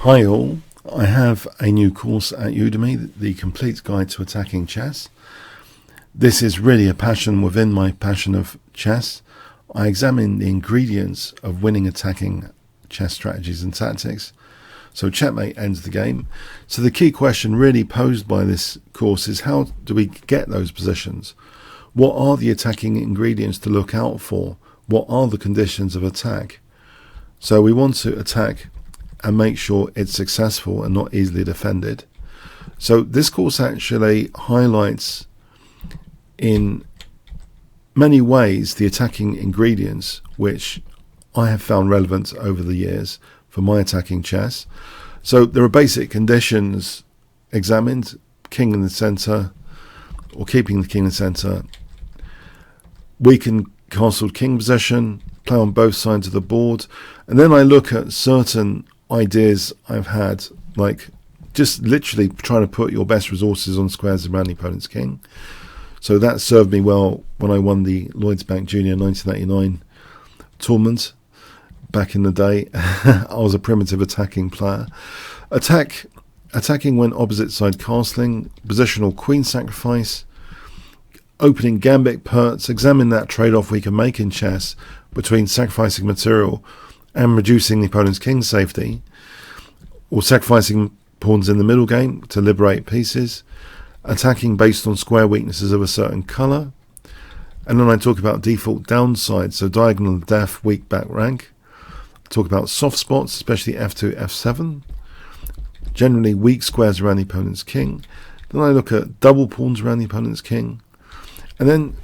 Hi all, I have a new course at Udemy, the Complete Guide to Attacking Chess. This is really a passion within my passion of chess. I examine the ingredients of winning attacking chess strategies and tactics. So checkmate ends the game. So the key question really posed by this course is, how do we get those positions? What are the attacking ingredients to look out for? What are the conditions of attack? So we want to attack and make sure it's successful and not easily defended. So this course actually highlights in many ways the attacking ingredients which I have found relevant over the years for my attacking chess. So there are basic conditions examined: king in the center, or keeping the king in the center, weakened castled king position, play on both sides of the board. And then I look at certain ideas I've had, like just literally trying to put your best resources on squares around the opponent's king. So that served me well when I won the Lloyds Bank Junior 1989 tournament back in the day. I was a primitive attacking player. Attacking when opposite side castling, positional queen sacrifice, opening gambit perts. Examine that trade-off we can make in chess between sacrificing material and reducing the opponent's king safety, or sacrificing pawns in the middle game to liberate pieces, attacking based on square weaknesses of a certain colour. And then I talk about default downsides, so diagonal death, weak back rank. I talk about soft spots, especially f2, f7, generally weak squares around the opponent's king. Then I look at double pawns around the opponent's king, and then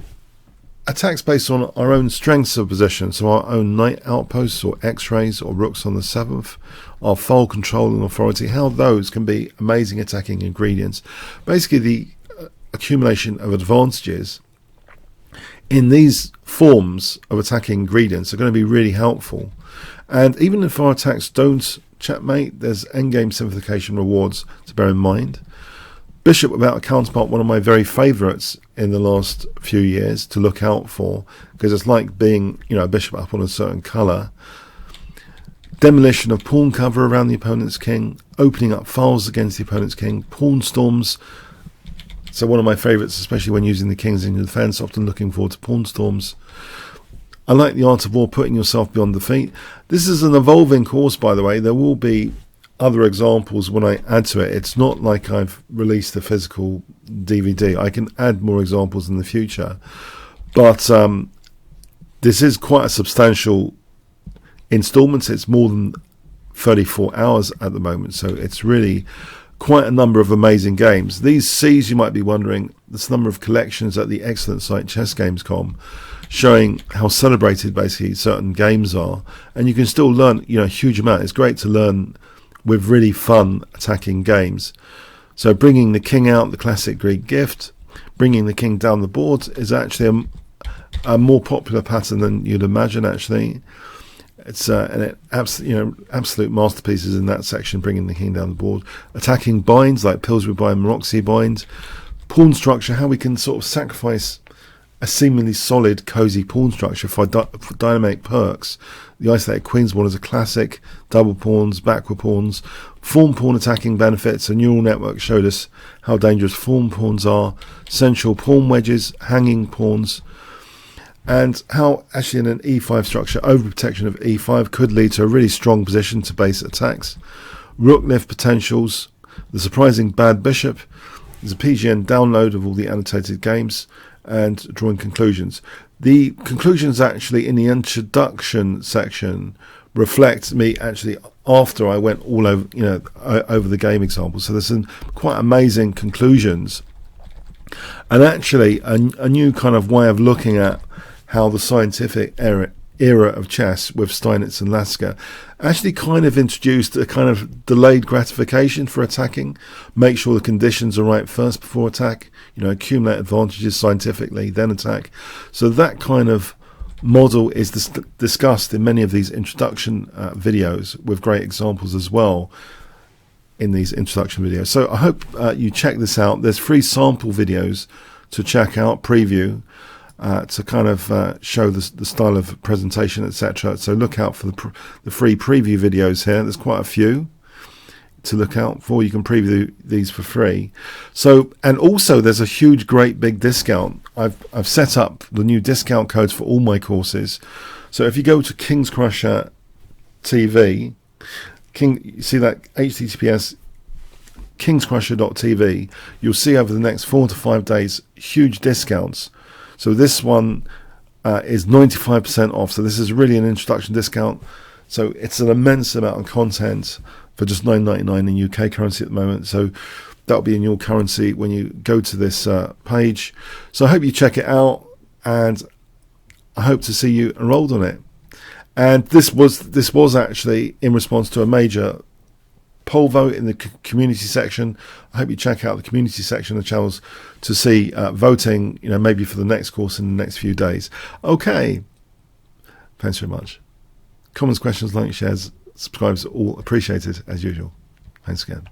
attacks based on our own strengths of position, so our own knight outposts or x-rays or rooks on the 7th, our foal control and authority, how those can be amazing attacking ingredients. Basically the accumulation of advantages in these forms of attacking ingredients are going to be really helpful. And even if our attacks don't checkmate, there's endgame simplification rewards to bear in mind. Bishop without a counterpart, one of my very favourites in the last few years to look out for, because it's like being, a bishop up on a certain colour. Demolition of pawn cover around the opponent's king, opening up files against the opponent's king, pawn storms. So one of my favourites, especially when using the kings in your defence, often looking forward to pawn storms. I like the art of war, putting yourself beyond defeat. This is an evolving course, by the way. There will be other examples when I add to it. It's not like I've released a physical DVD. I can add more examples in the future, but this is quite a substantial installment. It's more than 34 hours at the moment, so it's really quite a number of amazing games. These C's, you might be wondering, this number of collections at the excellent site chessgames.com, showing how celebrated basically certain games are, and you can still learn a huge amount. It's great to learn with really fun attacking games. So bringing the king out, the classic Greek gift, bringing the king down the board is actually a more popular pattern than you'd imagine. Actually, it's absolute masterpieces in that section, bringing the king down the board. Attacking binds like Pillsbury bind, Maroczy bind. Pawn structure, how we can sort of sacrifice a seemingly solid, cosy pawn structure for dynamic perks. The isolated queen's pawn is a classic. Double pawns, backward pawns, form pawn attacking benefits. A neural network showed us how dangerous form pawns are. Central pawn wedges, hanging pawns, and how actually in an e5 structure, overprotection of e5 could lead to a really strong position to base attacks. Rook lift potentials, the surprising bad bishop. There's a PGN download of all the annotated games, and drawing conclusions. The conclusions actually in the introduction section reflect me actually after I went all over, over the game examples. So there's some quite amazing conclusions, and actually a new kind of way of looking at how the scientific era of chess with Steinitz and Lasker actually kind of introduced a kind of delayed gratification for attacking. Make sure the conditions are right first before attack, accumulate advantages scientifically, then attack. So that kind of model is discussed in many of these introduction videos, with great examples as well in these introduction videos. So I hope you check this out. There's free sample videos to check out, preview, to kind of show the style of presentation, etc. So look out for the free preview videos here. There's quite a few. to look out for. You can preview these for free. So, and also there's a huge, great big discount. I've set up the new discount codes for all my courses. So if you go to Kingscrusher TV, you see that HTTPS kingscrusher.tv, you'll see over the next 4 to 5 days huge discounts. So this one is 95% off. So this is really an introduction discount. So it's an immense amount of content for just $9.99 in UK currency at the moment. So that'll be in your currency when you go to this page. So I hope you check it out, and I hope to see you enrolled on it. And this was actually in response to a major poll vote in the community section. I hope you check out the community section of the channels to see voting, maybe for the next course in the next few days. Okay. Thanks very much. Comments, questions, likes, shares, subscribes, all appreciated as usual. Thanks again.